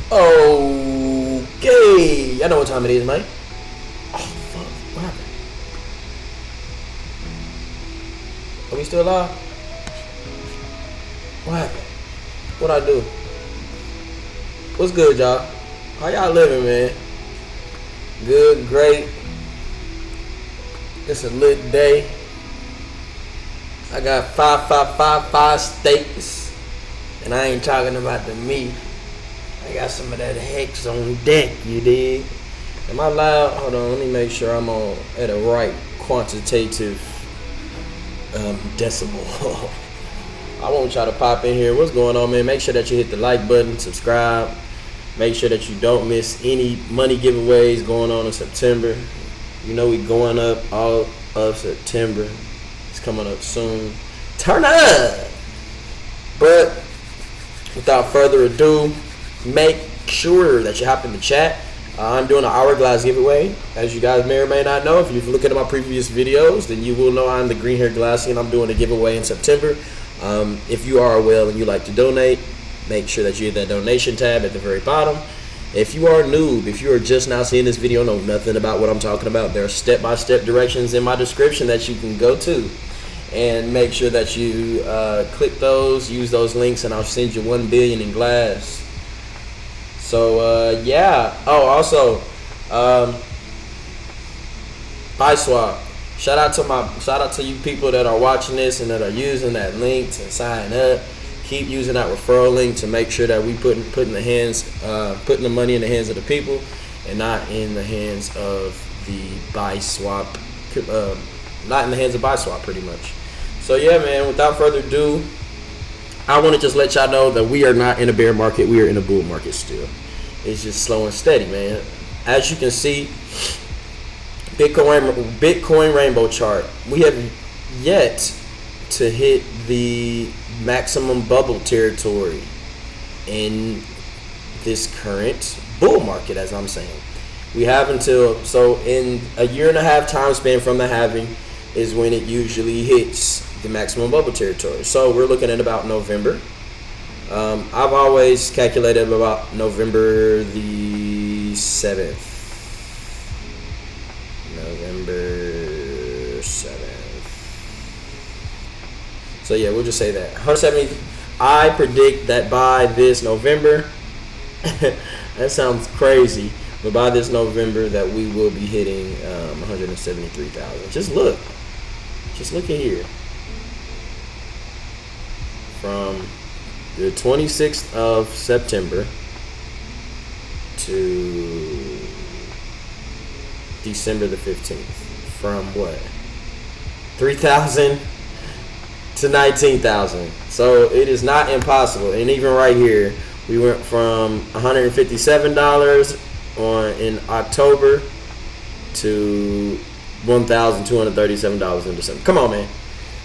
Okay, I know what time it is, man. Oh fuck, what happened? Are we still alive? What happened? What'd I do? What's good, y'all? How y'all living, man? Good, great. It's a lit day. I got 5 steaks, and I ain't talking about the meat. I got some of that hex on deck, you dig? Am I loud? Hold on, let me make sure I'm on at a right quantitative decibel. I won't try to pop in here. What's going on, man? Make sure that you hit the like button, subscribe. Make sure that you don't miss any money giveaways going on in September. You know we going up all of September. It's coming up soon. Turn up! But without further ado, make sure that you hop in the chat. I'm doing an hourglass giveaway. As you guys may or may not know, if you've looked at my previous videos, then you will know I'm the green hair glassy and I'm doing a giveaway in September. If you are a whale and you like to donate, make sure that you hit that donation tab at the very bottom. If you are a noob, if you are just now seeing this video, know nothing about what I'm talking about, there are step-by-step directions in my description that you can go to. And make sure that you click those, use those links, and I'll send you 1 billion in glass. So yeah. Oh, also, Biswap. Shout out to you people that are watching this and that are using that link to sign up. Keep using that referral link to make sure that we putting the money in the hands of the people and not in the hands of the Biswap, not in the hands of Biswap, pretty much. So yeah, man. Without further ado, I want to just let y'all know that we are not in a bear market. We are in a bull market still. It's just slow and steady, man. As you can see, Bitcoin rainbow chart. We have yet to hit the maximum bubble territory in this current bull market, as I'm saying. We have so in a 1.5 time span from the halving is when it usually hits the maximum bubble territory. So we're looking at about November. I've always calculated about November the 7th. November 7th. So yeah, we'll just say that 170. I predict that by this November, that sounds crazy, but by this November that we will be hitting 173,000. Just look at here. From the 26th of September to December the 15th. From what? 3,000 to 19,000. So it is not impossible. And even right here, we went from $157 in October to $1,237 in December. Come on, man.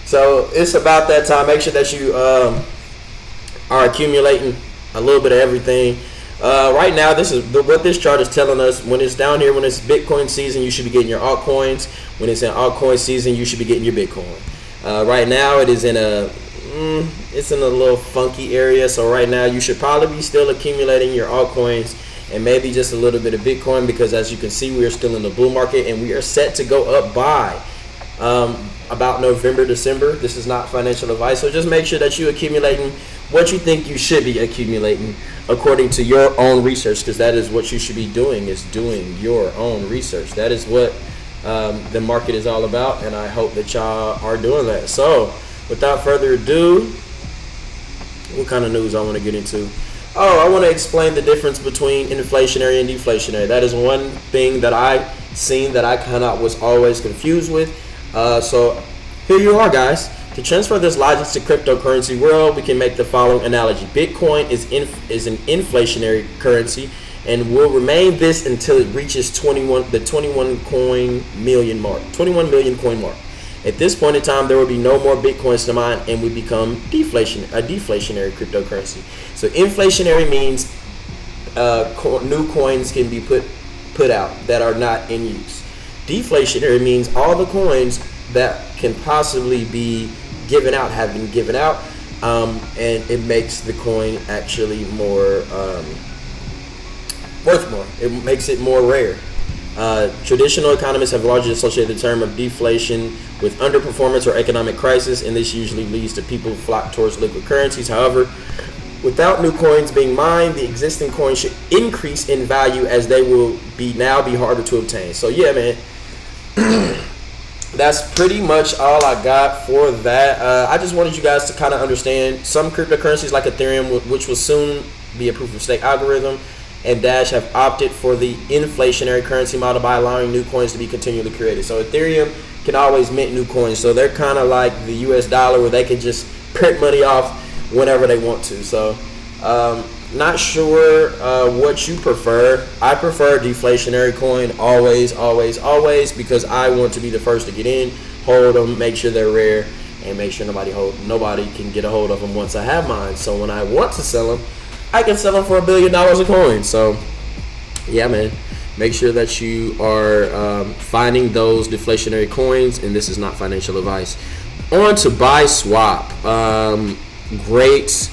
So it's about that time. Make sure that you are accumulating a little bit of everything. Right now, this is what this chart is telling us. When it's down here, when it's Bitcoin season, you should be getting your altcoins. When it's in altcoin season, you should be getting your Bitcoin. Right now, it is in a little funky area. So right now, you should probably be still accumulating your altcoins and maybe just a little bit of Bitcoin, because as you can see, we are still in the bull market and we are set to go up by about November, December. This is not financial advice, so just make sure that you're accumulating what you think you should be accumulating according to your own research, because that is what you should be doing, is doing your own research. That is what the market is all about, and I hope that y'all are doing that. So without further ado, what kind of news I want to get into? Oh, I want to explain the difference between inflationary and deflationary. That is one thing that I seen that I kind of was always confused with. So here you are, guys. To transfer this logic to cryptocurrency world, we can make the following analogy. Bitcoin is an inflationary currency and will remain this until it reaches the 21 million coin mark. At this point in time, there will be no more Bitcoins to mine and we become a deflationary cryptocurrency. So inflationary means new coins can be put out that are not in use. Deflationary means all the coins that can possibly be given out have been given out, and it makes the coin actually more worth more. It makes it more rare. Traditional economists have largely associated the term of deflation with underperformance or economic crisis, and this usually leads to people flock towards liquid currencies. However, without new coins being mined, the existing coins should increase in value as they will be harder to obtain. So yeah, man, that's pretty much all I got for that. I just wanted you guys to kind of understand some cryptocurrencies like Ethereum, which will soon be a proof of stake algorithm, and Dash have opted for the inflationary currency model by allowing new coins to be continually created. So Ethereum can always mint new coins. So they're kind of like the US dollar, where they can just print money off whenever they want to. So not sure what you prefer. I prefer deflationary coin always, because I want to be the first to get in, hold them, make sure they're rare, and make sure nobody can get a hold of them once I have mine. So when I want to sell them, I can sell them for $1 billion a coin. So yeah, man, make sure that you are finding those deflationary coins, and this is not financial advice. On to Biswap. Great.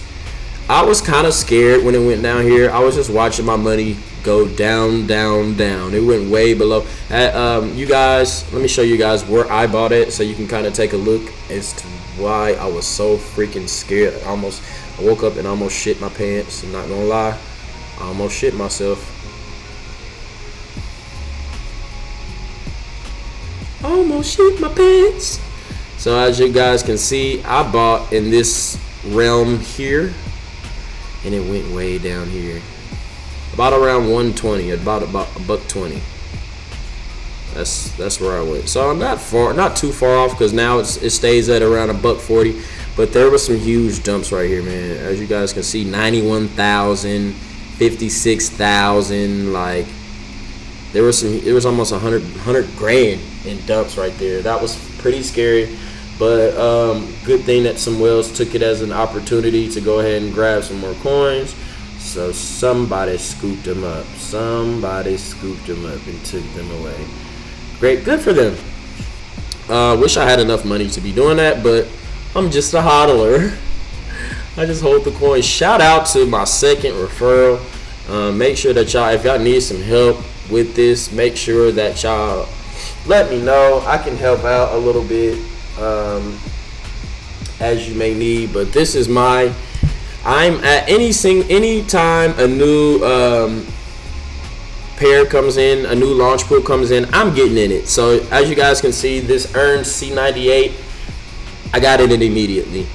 I was kind of scared when it went down here. I was just watching my money go down. It went way below. You guys, let me show you guys where I bought it so you can kind of take a look as to why I was so freaking scared. I woke up and almost shit my pants. I'm not gonna lie, I almost shit myself. Almost shit my pants. So as you guys can see, I bought in this realm here, and it went way down here, about around 120, about $1.20. That's where I went. So I'm not too far off, because now it stays at around $1.40. But there was some huge dumps right here, man. As you guys can see, 91,000, 56,000. Like there was almost 100 grand in dumps right there. That was pretty scary. But good thing that some whales took it as an opportunity to go ahead and grab some more coins. So somebody scooped them up. Somebody scooped them up and took them away. Great, good for them. Wish I had enough money to be doing that, but I'm just a hodler. I just hold the coin. Shout out to my second referral. Make sure that y'all, if y'all need some help with this, make sure that y'all let me know. I can help out a little bit as you may need. But this is I'm at any time a new pair comes in, a new launch pool comes in, I'm getting in it. So as you guys can see, this earned C98. I got in it immediately.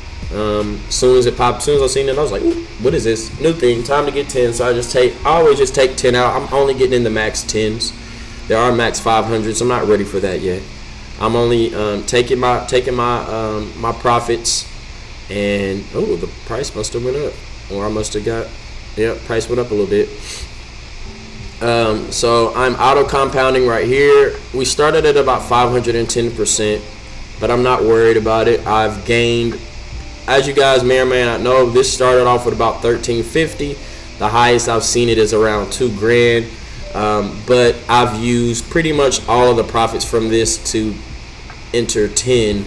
Soon as it popped, as soon as I seen it, I was like, ooh, what is this? New thing, time to get 10. So I always just take 10 out. I'm only getting in the max 10s. There are max 500s. I'm not ready for that yet. I'm only taking my profits. And oh, the price must have went up, or I must have got, yeah, price went up a little bit. So I'm auto compounding right here. We started at about 510%. But I'm not worried about it. I've gained, as you guys may or may not know, this started off with about $13.50. The highest I've seen it is around $2 grand. But I've used pretty much all of the profits from this to enter 10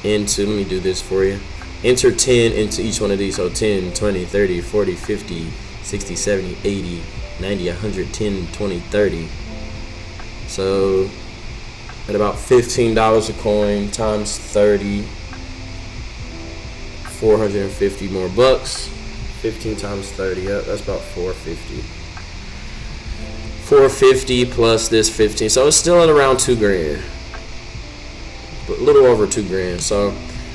into, let me do this for you. Enter 10 into each one of these. So 10, 20, 30, 40, 50, 60, 70, 80, 90, 100, 10, 20, 30. So at about $15 a coin times 30, 450 more bucks. 15 times 30, yep, that's about 450. 450 plus this 15, so it's still at around $2 grand, but a little over $2 grand. So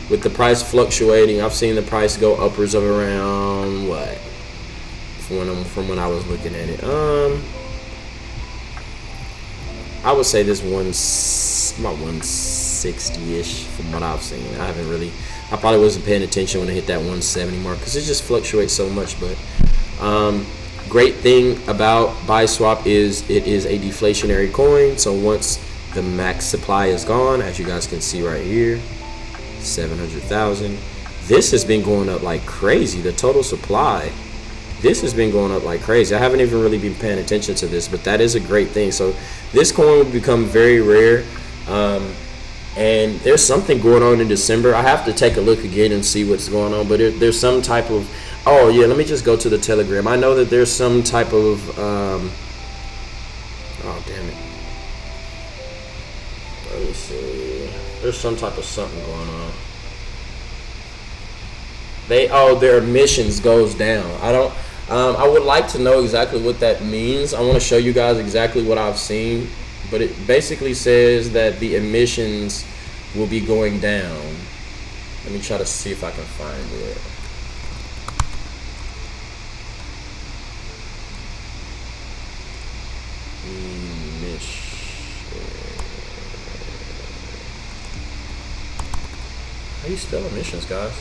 with the price fluctuating, I've seen the price go upwards of around what, from when I was looking at it. I would say this about 160-ish from what I've seen. I probably wasn't paying attention when I hit that 170 mark, because it just fluctuates so much. But great thing about Biswap is it is a deflationary coin. So once the max supply is gone, as you guys can see right here, 700,000. This has been going up like crazy. The total supply, this has been going up like crazy. I haven't even really been paying attention to this, but that is a great thing. So this coin will become very rare. And there's something going on in December. I have to take a look again and see what's going on, but there's some type of Oh yeah, let me just go to the Telegram. I know that there's some type of oh damn it. Let me see. There's some type of something going on. Their emissions goes down. I would like to know exactly what that means. I want to show you guys exactly what I've seen, but it basically says that the emissions will be going down. Let me try to see if I can find it. How you spell emissions, guys?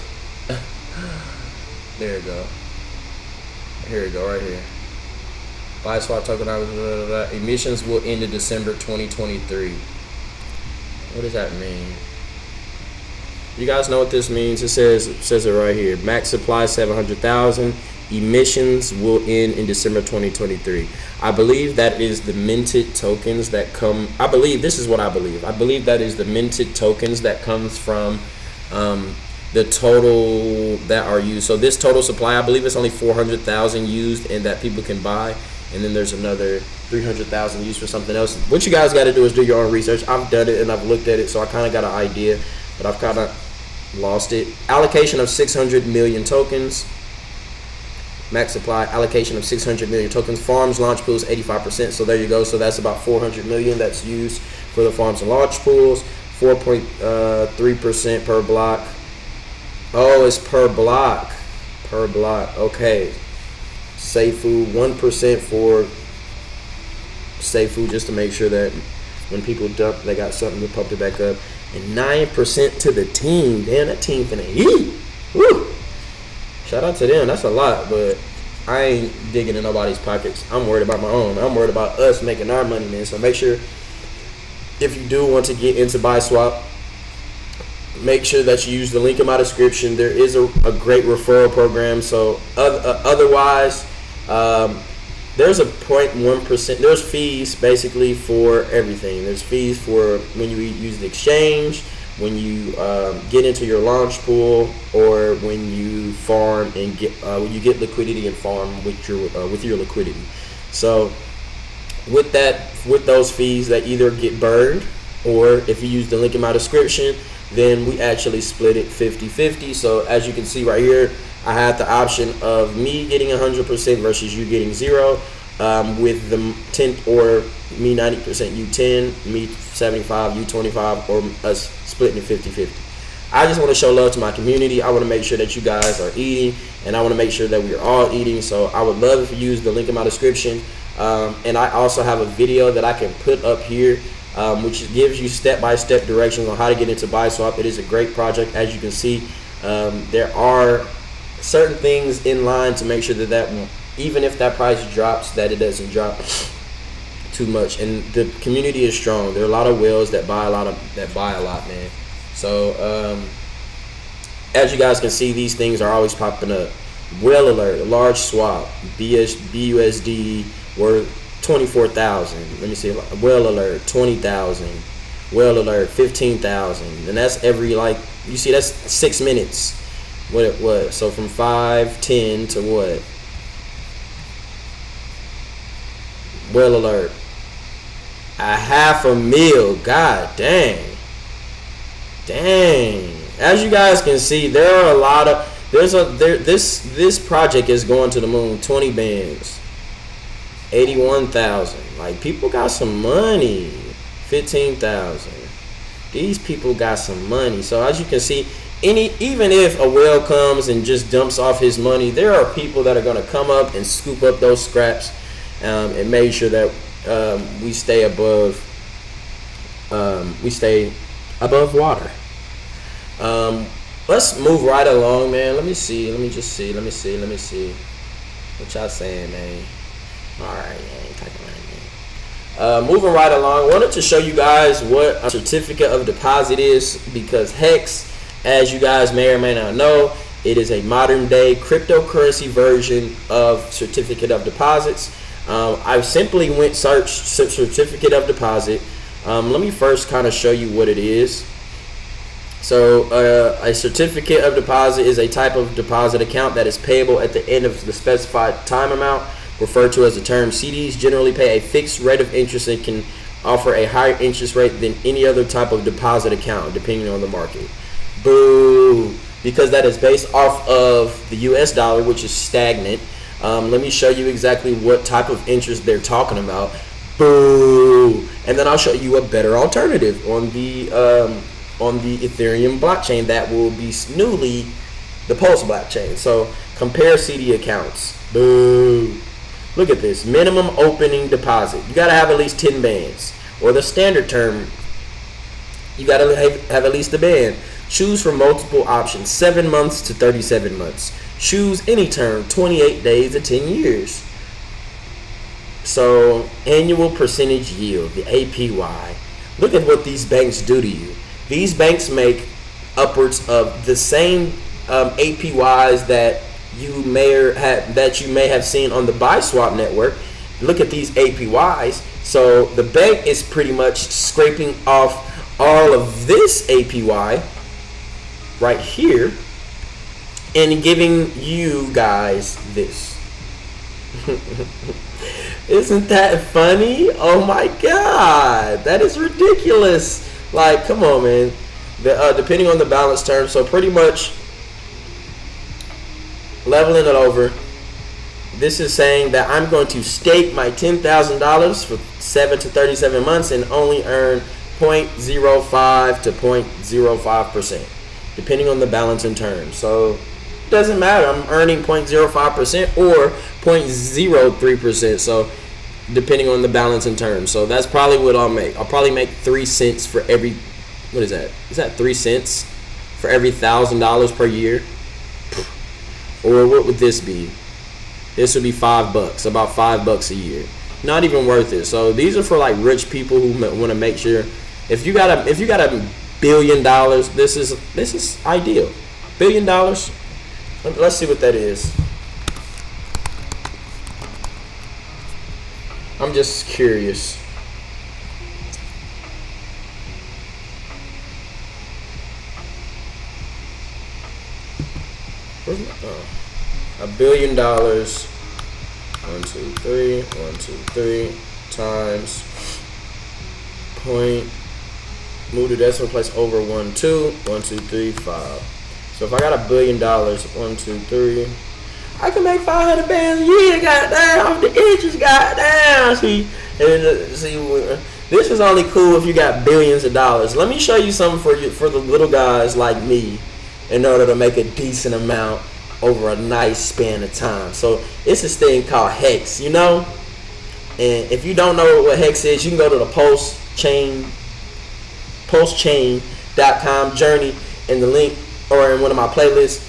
There you go. Here we go, right here. Biswap token emissions will end in December 2023. What does that mean? You guys know what this means? It says it right here. Max supply 700,000. Emissions will end in December 2023. I believe that is the minted tokens that come. I believe this is what I believe. I believe that is the minted tokens that comes from the total that are used. So this total supply, I believe it's only 400,000 used and that people can buy, and then there's another 300,000 used for something else. What you guys got to do is do your own research. I've done it and I've looked at it, so I kind of got an idea, but I've kind of lost it. Allocation of 600 million tokens. Max supply, allocation of 600 million tokens. Farms launch pools 85%. So there you go. So that's about 400 million that's used for the farms and launch pools. 4.3% per block. Oh, it's per block. Per block. Okay. Safe food, 1% for safe food, just to make sure that when people dump, they got something to pump it back up. And 9% to the team. Damn, that team finna eat. Woo! Shout out to them. That's a lot, but I ain't digging in nobody's pockets. I'm worried about my own. I'm worried about us making our money, man. So make sure, if you do want to get into Biswap, make sure that you use the link in my description. There is a great referral program. So otherwise, there's a 0.1%. There's fees basically for everything. There's fees for when you use the exchange, when you get into your launch pool, or when you farm and get when you get liquidity and farm with your liquidity. So with those fees, that either get burned, or if you use the link in my description, then we actually split it 50-50. So as you can see right here, I had the option of me getting 100% versus you getting 0, with the 10, or me 90%, you 10, me 75, you 25, or us splitting it 50-50. I just want to show love to my community. I want to make sure that you guys are eating, and I want to make sure that we're all eating. So I would love if you use the link in my description. And I also have a video that I can put up here, which gives you step-by-step directions on how to get into Biswap. It is a great project. As you can see, there are certain things in line to make sure that even if that price drops, that it doesn't drop too much. And the community is strong. There are a lot of whales that buy a lot, man. So as you guys can see, these things are always popping up. Whale alert, large swap, BUSD worth 24,000. Let me see. Whale alert 20,000. Whale alert 15,000. And that's every, like, you see, that's 6 minutes. What it was. So from 5:10 to what? Whale alert. 500,000. God dang. Dang. As you guys can see, there are a lot of this project is going to the moon. 20 bands. 81,000. Like, people got some money. 15,000. These people got some money. So as you can see, even if a whale comes and just dumps off his money, there are people that are going to come up and scoop up those scraps, and make sure that we stay above water. Let's move right along, man. Let me see. What y'all saying, man? All right, man. Talking about it. Moving right along, I wanted to show you guys what a certificate of deposit is, because Hex, as you guys may or may not know, it is a modern day cryptocurrency version of certificate of deposits. I simply went search certificate of deposit. Let me first kind of show you what it is. So a certificate of deposit is a type of deposit account that is payable at the end of the specified time amount, referred to as a term. CDs generally pay a fixed rate of interest and can offer a higher interest rate than any other type of deposit account, depending on the market. Boo! Because that is based off of the US dollar, which is stagnant. Let me show you exactly what type of interest they're talking about. Boo! And then I'll show you a better alternative on the Ethereum blockchain that will be newly the Pulse blockchain. So compare CD accounts. Boo! Look at this. Minimum opening deposit. You gotta have at least 10 bands. Or the standard term, you gotta have at least a band. Choose from multiple options, 7 months to 37 months. Choose any term, 28 days to 10 years. So annual percentage yield, the APY. Look at what these banks do to you. These banks make upwards of the same APYs that you may have seen on the Biswap network. Look at these APYs. So the bank is pretty much scraping off all of this APY right here and giving you guys this. Isn't that funny? Oh my god, that is ridiculous. Like, come on, man. Depending on the balance term, so pretty much leveling it over. This is saying that I'm going to stake my $10,000 for 7 to 37 months and only earn 0.05 to 0.05%, depending on the balance and term. So it doesn't matter. I'm earning 0.05% or 0.03%. So depending on the balance and term. So that's probably what I'll make. I'll probably make 3 cents for every, what is that? Is that 3 cents for every $1,000 per year? Or what would this be? This would be $5, about $5 a year. Not even worth it. So these are for like rich people who want to make sure. If you got a $1 billion, this is ideal. $1 billion. Let's see what that is. I'm just curious. Where's my, $1 billion. 1, 2, 3. 1, 2, 3 times point. Move the decimal place over 1, 2. 1, 2, 3, 5. So if I got $1 billion, 1, 2, 3. I can make 500 bands a year, goddamn, off the interest, goddamn. See, this is only cool if you got billions of dollars. Let me show you something for the little guys like me, in order to make a decent amount over a nice span of time. So it's this thing called Hex, you know. And if you don't know what Hex is, you can go to the pulsechain.com journey in the link or in one of my playlists.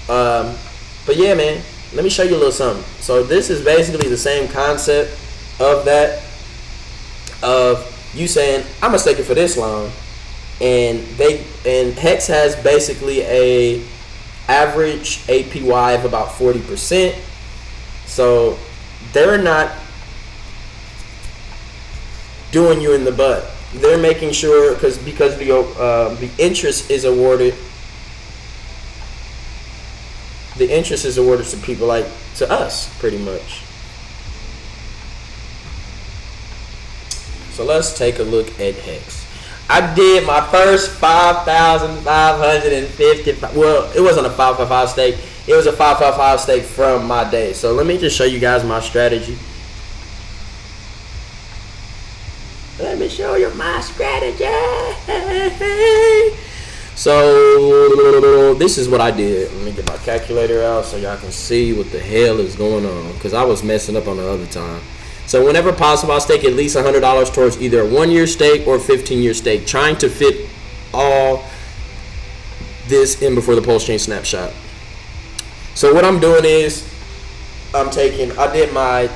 But yeah, man. Let me show you a little something. So this is basically the same concept of that, of you saying, I'm gonna stake it for this long, and Hex has basically a average APY of about 40%. So they're not doing you in the butt. They're making sure because the interest is awarded. The interest is awarded to people like to us, pretty much. So let's take a look at Hex. I did my first 5,550. Well, it wasn't a 555 stake. It was a 555 stake from my day. So let me just show you guys my strategy. Let me show you my strategy. So this is what I did. Let me get my calculator out so y'all can see what the hell is going on, because I was messing up on the other time. So whenever possible, I'll stake at least $100 towards either a 1-year stake or 15-year stake, trying to fit all this in before the Pulse Chain snapshot. So what I'm doing is I did my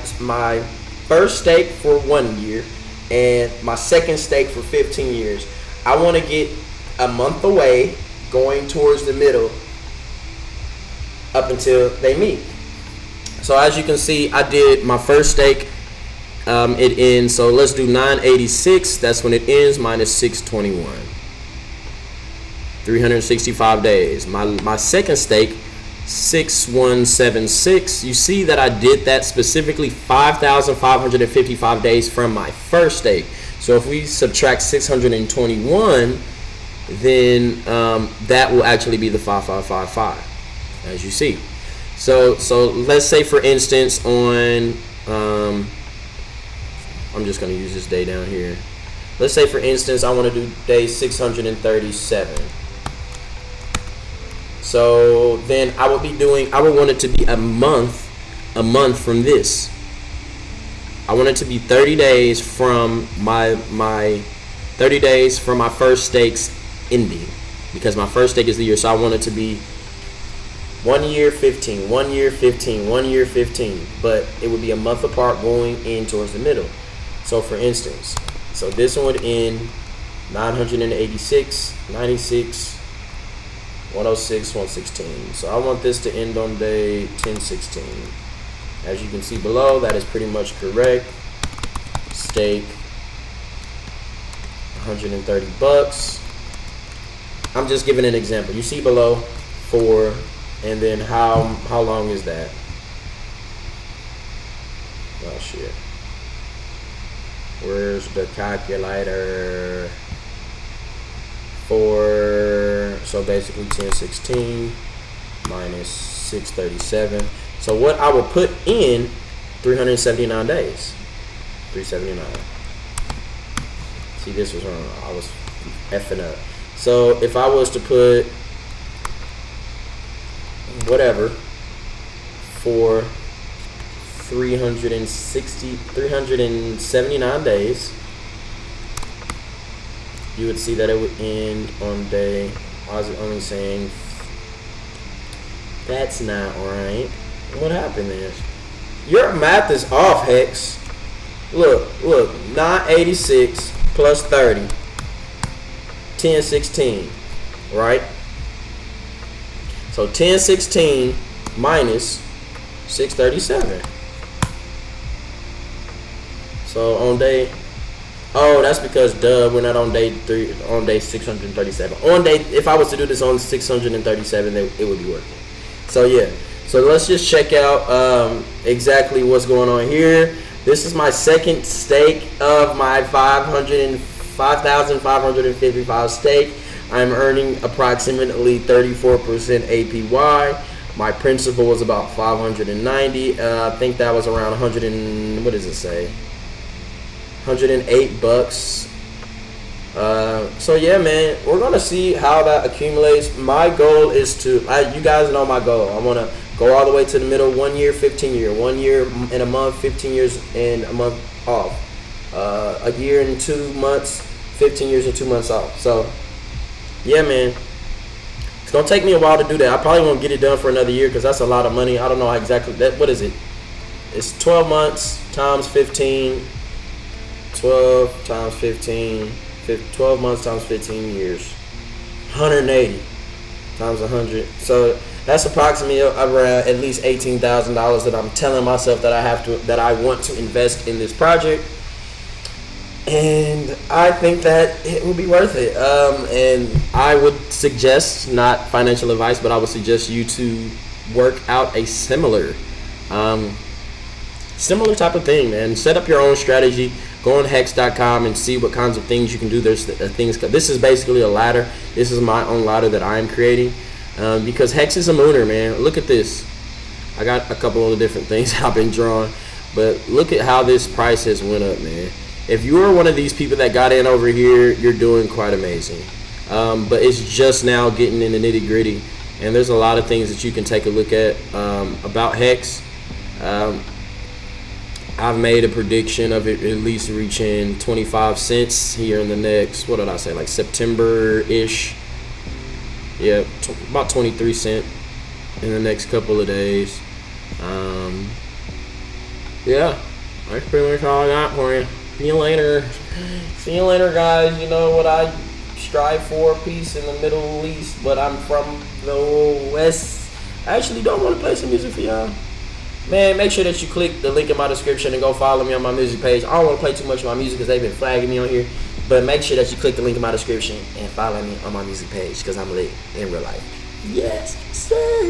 first stake for 1 year and my second stake for 15 years. I want to get a month away, going towards the middle up until they meet. So as you can see, I did my first stake. It ends, so let's do 986. That's when it ends, minus 621. 365 days. My second stake, 6176, you see that I did that specifically 5,555 days from my first stake. So if we subtract 621, then that will actually be the 5555, as you see. So let's say, for instance, on I'm just going to use this day down here. Let's say, for instance, I want to do day 637. So then I would want it to be a month from this. I want it to be 30 days from my 30 days from my first stake's ending, because my first stake is the year. So I want it to be 1 year 15, 1 year 15, 1 year 15, but it would be a month apart going in towards the middle. So for instance, so this one would end 986, 96, 106, 116. So I want this to end on day 1016. As you can see below, that is pretty much correct. Stake 130 bucks. I'm just giving an example. You see below 4, and then how long is that? Oh shit. Where's the calculator? 4, so basically 1016 minus 637. So what I will put in 379 days. 379. See, this was wrong. I was effing up. So if I was to put whatever for 379 days, you would see that it would end on day, I was only saying, that's not right. What happened there? Your math is off, Hex. Look, 986 plus 30, 1016, right? So 1016 minus 637. So on day, oh, that's because we're not on day 3, on day 637. On day, if I was to do this on 637, it would be working. So yeah, so let's just check out exactly what's going on here. This is my second stake of my 5,555 stake. I'm earning approximately 34% APY. My principal was about 590. I think that was around 100 and, what does it say? 108 bucks. So yeah, man, we're gonna see how that accumulates. My goal is to, you guys know my goal. I want to go all the way to the middle. 1 year, 15 year, 1 year and a month, 15 years and a month off. A year and 2 months, 15 years and 2 months off. So yeah, man, it's gonna take me a while to do that. I probably won't get it done for another year because that's a lot of money. I don't know exactly that. What is it? It's 12 months times 15. 12 times 15, 12 months times 15 years, 180 times 100. So that's approximately around at least $18,000 that I'm telling myself that I want to invest in this project. And I think that it will be worth it. And I would suggest, not financial advice, but I would suggest you to work out a similar type of thing, man. Set up your own strategy. Go on hex.com and see what kinds of things you can do. There's things. This is basically a ladder. This is my own ladder that I am creating because Hex is a mooner, man. Look at this. I got a couple of different things I've been drawing, but look at how this price has went up, man. If you are one of these people that got in over here, you're doing quite amazing. But it's just now getting in the nitty gritty, and there's a lot of things that you can take a look at about Hex. I've made a prediction of it at least reaching 25 cents here in the next, what did I say, like September-ish. Yeah, about 23 cents in the next couple of days. Yeah, that's pretty much all I got for you. See you later. See you later, guys. You know what I strive for? Peace in the Middle East, but I'm from the West. I actually don't want to play some music for y'all. Man, make sure that you click the link in my description and go follow me on my music page. I don't want to play too much of my music because they've been flagging me on here. But make sure that you click the link in my description and follow me on my music page because I'm lit in real life. Yes, sir.